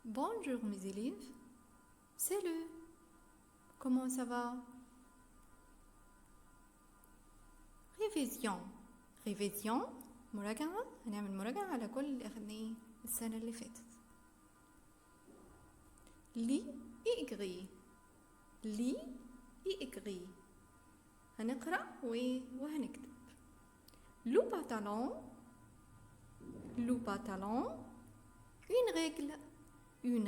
Bonjour mes élèves, c'est le. Comment ça va? ريفيزيون مراجعة. هنعمل مراجعة على كل اللي أخدناه السنة اللي فاتت. لي إيجري هنقرأ وهنكتب. لو باتالون une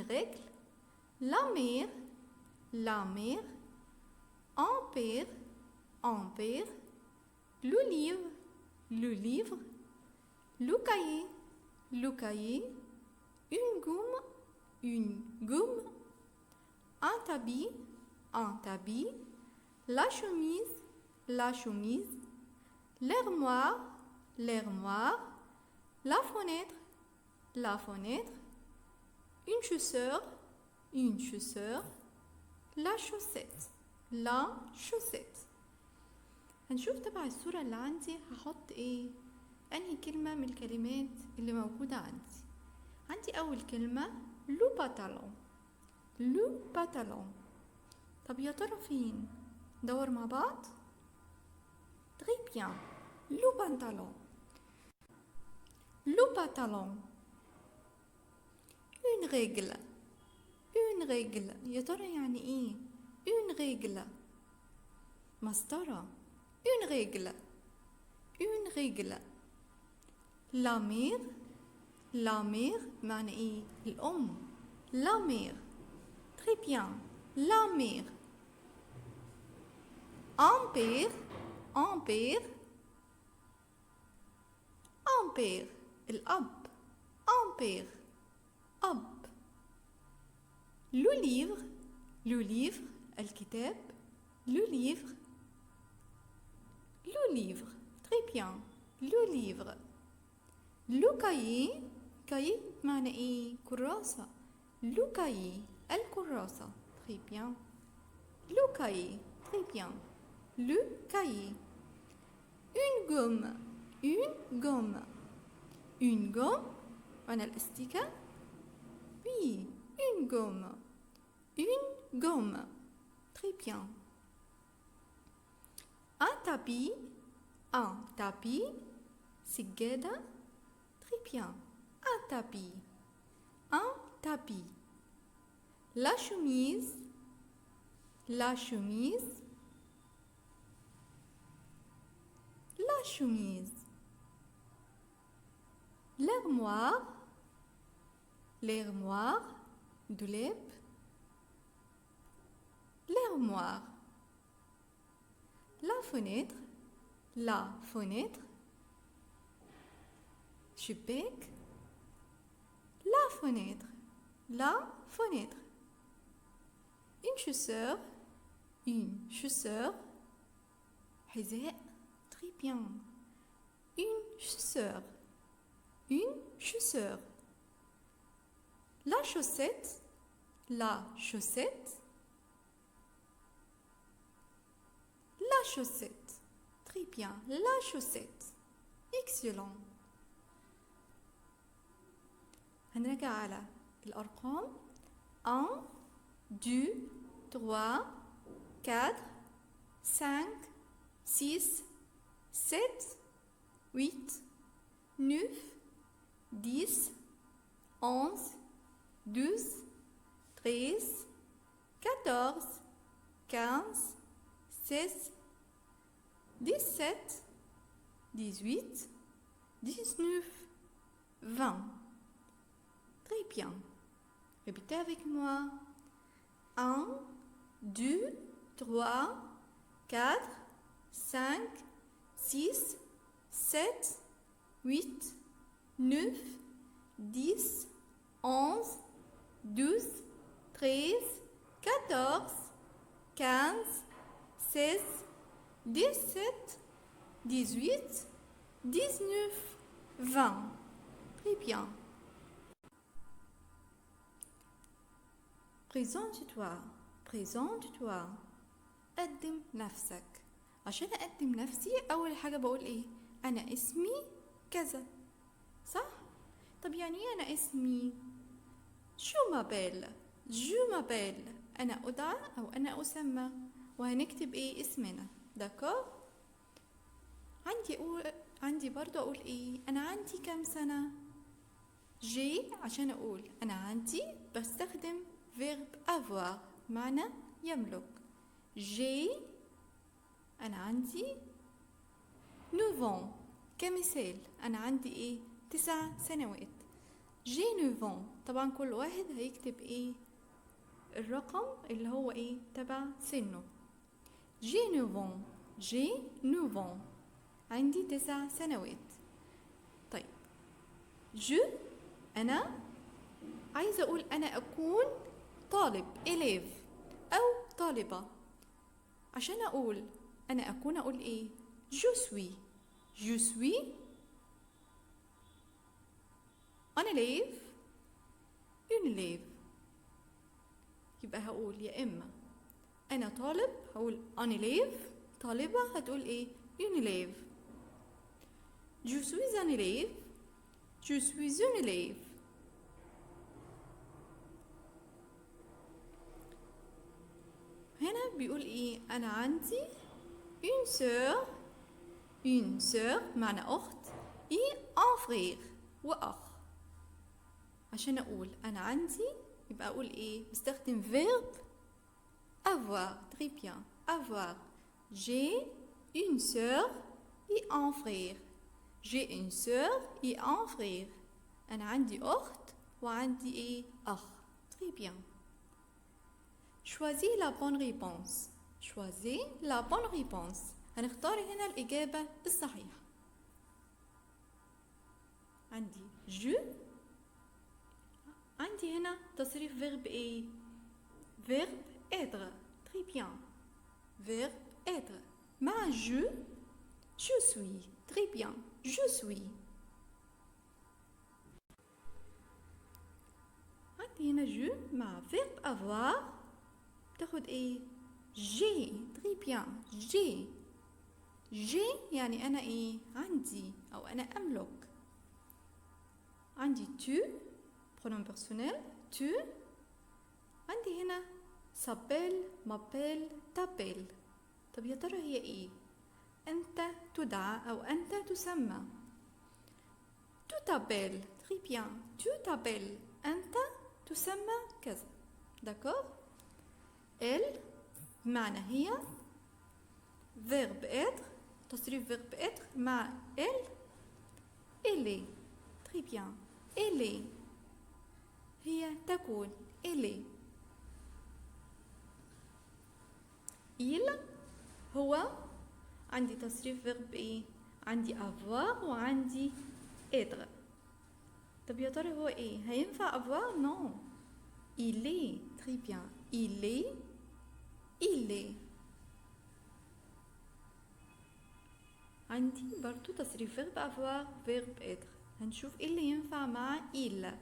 règle la mère empire le livre le cahier une gomme un tapis la chemise l'armoire la fenêtre une chaussure la chaussette هنشوف تبع الصورة اللي عندي هحط ايه انهي كلمة من الكلمات اللي موجودة عندي اول كلمة لو باتالون. طب يا ترى فين؟ ندور مع بعض. très bien لو باتالون une règle يا ترى يعني ايه une règle؟ مسطرة une règle la mère معنى ايه الأم la mère très bien la mère empire الأب empire أب le livre الكتاب le livre très bien le livre le cahier معنى ايه كراسة le cahier الكراسة très bien le cahier très bien le cahier une gomme معنى الاستيكة oui une gomme très bien un tapis سجادة très bien un tapis la chemise l'armoire دولاب l'armoire la fenêtre شباك la fenêtre une chaussure حذاء très bien une chaussure la chaussette très bien la chaussette excellent هنرجع على الأرقام 1 2 3 4 5 6 7 8 9 10 11 12 13 14 15 16 17 18 19 20 Très bien. Répétez avec moi. 1, 2, 3, 4, 5, 6, 7, 8, 9, 10, 11, 12, 13, 14, 15, 16, 17, 18, 19, 20. Très bien. présente-toi قدم نفسك. عشان اقدم نفسي اول حاجة بقول ايه؟ انا اسمي كذا، صح؟ طب يعني ايه انا اسمي؟ Je جو مابيل. جو مابيل، أنا أدعى أو أنا أسمى، وهنكتب إيه؟ اسمنا. داكور. عندي برضو أقول إيه؟ أنا عندي كم سنة؟ جي عشان أقول أنا عندي بستخدم verb avoir معنى يملك. جي أنا عندي 9 ans كمثال، أنا عندي إيه؟ 9 سنوات. جي 9 ans، طبعا كل واحد هيكتب إيه؟ الرقم اللي هو إيه؟ تبع سنه. جي 9 ans، جي 9 ans، عندي 9 سنوات. طيب جو أنا عايزة أقول أنا أكون طالب élève أو طالبة. عشان أقول أنا أكون أقول إيه؟ je suis un élève une élève. يبقى هقول يا إما أنا طالب هقول un élève، طالبة هتقول إيه؟ une élève. je suis un élève je suis une élève. هنا بيقول إيه؟ أنا عندي une sœur معنى أخت، et un frère وأخ. عشان أقول أنا عندي يبقى أقول إيه؟ بستخدم verb avoir. Très bien. avoir. J'ai une sœur et un frère. J'ai une sœur et un frère. أنا عندي أخت وعندي إيه؟ أخ. Très bien. Choisis la bonne réponse. Choisis la bonne réponse. هنختار هنا الإجابة الصحيحة. عندي je، عندي هنا تصريف verb إيه؟ verb être. Très bien. verb être. مع je suis. Très bien. je suis. عندي هنا je مع verb avoir تاخد ايه؟ j'ai. Très bien. j'ai يعني أنا إيه؟ عندي أو أنا أملك. عندي tu pronom personnel tu. عندي هنا s'appelle m'appelle t'appelle. طب يا ترى هي إيه؟ أنت تدعى أو أنت تسمى. tu t'appelles. Très bien. tu t'appelles. أنت تسمى كذا. d'accord. elle معنى هي، verbe être تصريف verbe être مع elle est. Très bien. elle est هي تكون. elle est. il هو، عندي تصريف verbe ايه؟ عندي avoir وعندي être. طب يا ترى هو ايه؟ هينفع avoir؟ non. il est. Très bien. il est. عندي برضو تصريف verbe avoir verbe être. هنشوف ايه اللي ينفع مع il.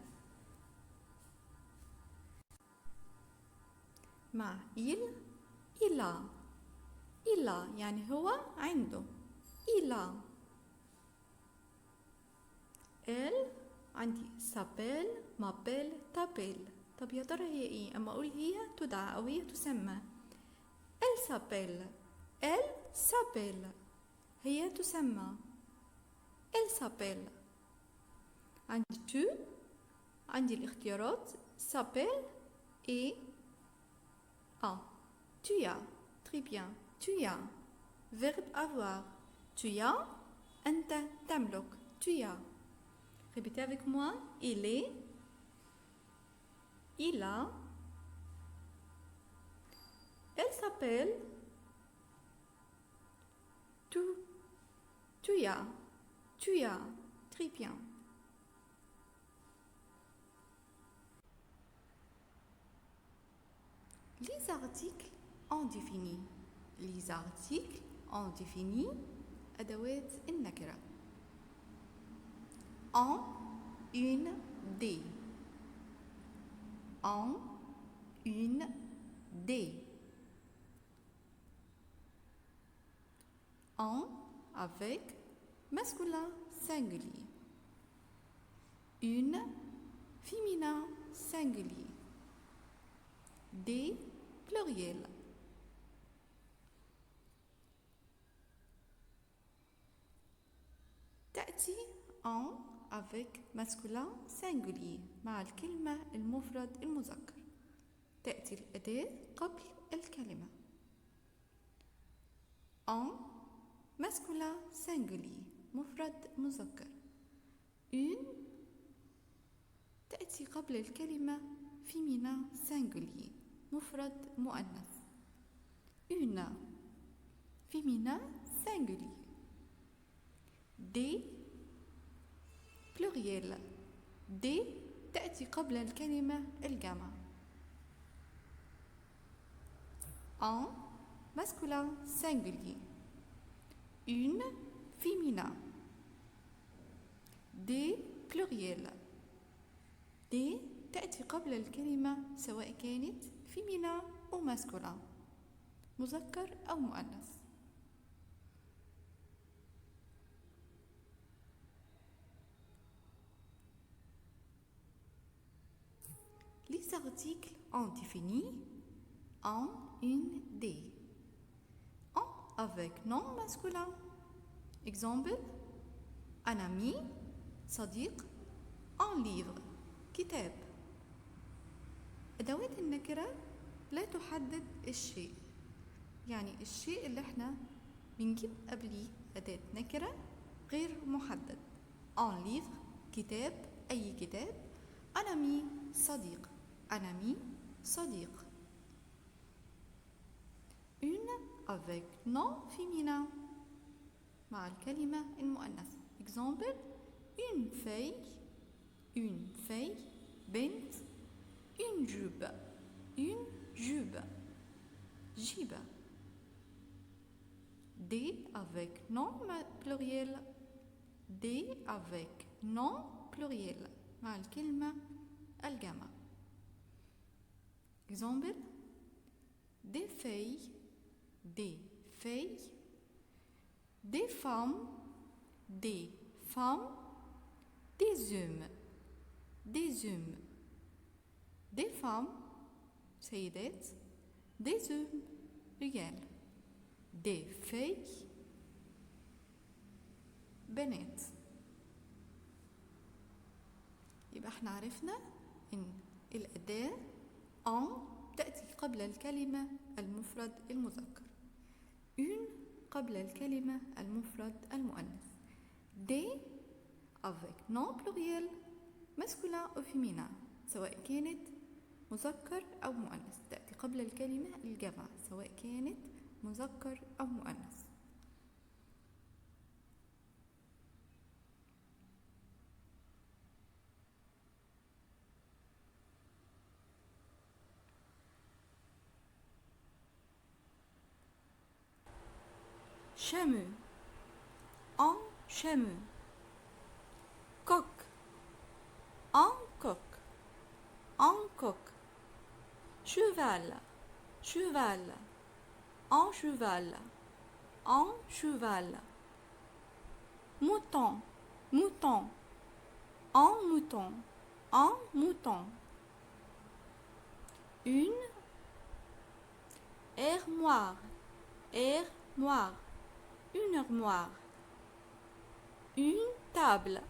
مع il a يعني هو عنده. il a. elle عندي s'appelle m'appelle t'appelle. طب يا ترى هي ايه؟ اما اقول هي تدعى او هي تسمى. elle s'appelle هي تسمى. elle s'appelle. عندي tu، عندي الاختيارات s'appelle et a. tu as. Très bien. tu as. verbe avoir. tu as أنت تملك. tu as. répétez avec moi. il est il a. elle s'appelle tu as. Très bien. Les articles indéfinis. Les articles indéfinis أدوات النكرة. en, une, des. en, une, des. en avec masculin singulier. une féminin singulier. Des pluriels. تأتي en avec masculin singulier مع الكلمة المفرد المذكر. تأتي الأداة قبل الكلمة. en masculin singulier مفرد مذكر. une تأتي قبل الكلمة féminin singulier مفرد مؤنث. une féminin singulier. des pluriel. des تأتي قبل الكلمة الجمع. un masculin singulier. une féminin. des pluriel. des تأتي قبل الكلمة سواء كانت féminin أو masculin مذكر أو مؤنث. Les articles ont défini en une des. En avec nom masculin. Exemple, un ami, صديق, un livre, كتاب. أدوات النكرة لا تحدد الشيء. يعني الشيء اللي احنا بنجيب قبليه أداة نكرة غير محدد. un livre, كتاب، أي كتاب. un ami, صديق. un ami, صديق. une avec nom féminin مع الكلمة المؤنثة. Exemple, une feuille, بنت. une jupe, جيبة. des avec nom pluriel. des avec nom pluriel مع الكلمة الجمع. Exemple, des feuilles, des femmes, des hommes, des femmes, سيدات. des hommes, رجال. des feuilles, بنات. يبقى احنا عرفنا ان الأداة en تأتي قبل الكلمة المفرد المذكر. une قبل الكلمة المفرد المؤنث. des avec nom pluriel masculin ou féminin سواء كانت مذكر أو مؤنث. تأتي قبل الكلمة الجمع سواء كانت مذكر أو مؤنث. chameau, un chameau. coq, un coq. cheval, un cheval. mouton, un mouton. une armoire, une armoire. une table,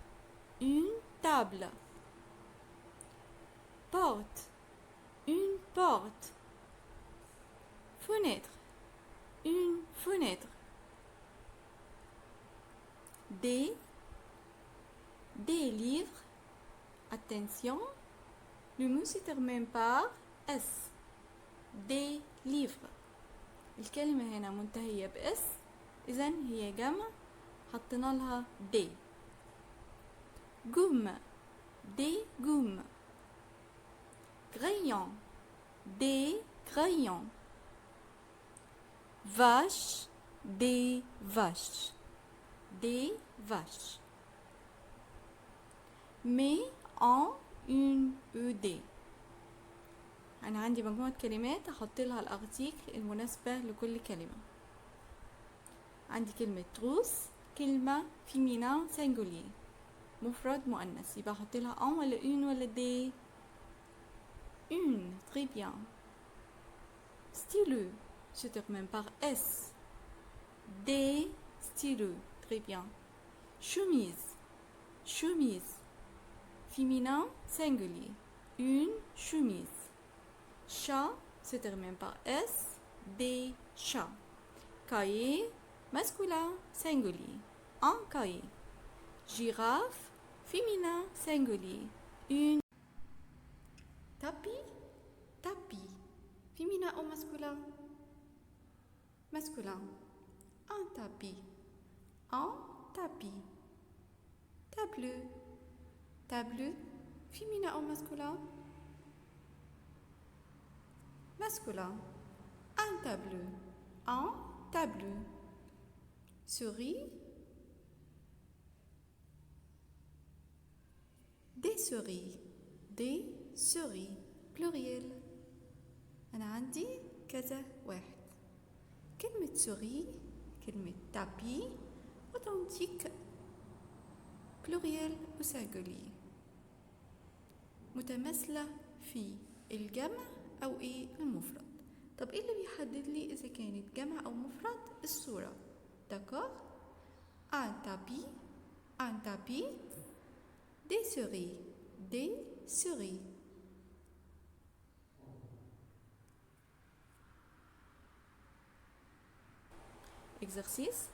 porte, une porte. fenêtre, une fenêtre. des livres. Attention, le mot se termine par S. des livres. الكلمة هنا منتهية بإس، إذن هي جمع حطينا لها دي. gomme, des gommes. crayon, des crayons. vache, des vaches. mais en une ED. أنا عندي مجموعة كلمات أحط لها الأرتيكل المناسبة لكل كلمة. عندي كلمة تروس، كلمة féminin singulier مفرد مؤنث، يبقى أحط لها en ولا une ولا des. très bien. Stylo se termine par S. Des stylos, très bien. Chemise, chemise. Féminin singulier, une chemise. Chat se termine par S. Des chats. Cahier, masculin singulier, un cahier. Girafe, féminin singulier, une. Tapis, tapis. Féminin ou masculin? Masculin. Un tapis. Un tapis. Tableau. Tableau. Féminin ou masculin? Masculin. Un tableau. Un tableau. Souris. Des souris. Des souris. Pluriel. أنا عندي كذا واحد. كلمة سوري، كلمة تابي أوتنتيك بلوريال وسانجولي متماثلة في الجمع أو المفرد. طب إيه اللي بيحدد لي إذا كانت جمع أو مفرد؟ الصورة. داكور. un tapis des souris des souris. Exercice.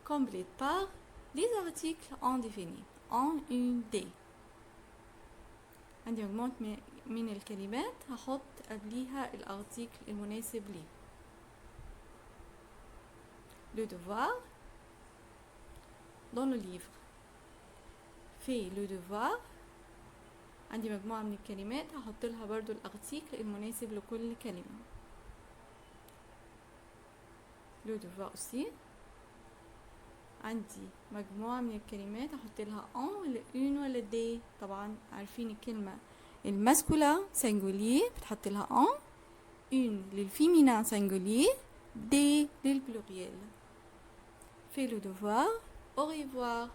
Complète par les articles indéfinis en une D. عندي مجموعة من الكلمات هحط قبليها الارتيكل المناسب ليه. Le devoir. Dans le livre. Fais le devoir. عندي مجموعة من الكلمات هحط لها برضو الارتيكل المناسب لكل كلمة. Le devoir aussi. عندي مجموعة من الكلمات هحط لها ان ولا اون ولا دي. طبعا عارفين الكلمة الماسكولا سينجولير بتحط لها ان، اون للفيمينا سينجولير، دي للبلوريال. Fais le devoir. Au revoir.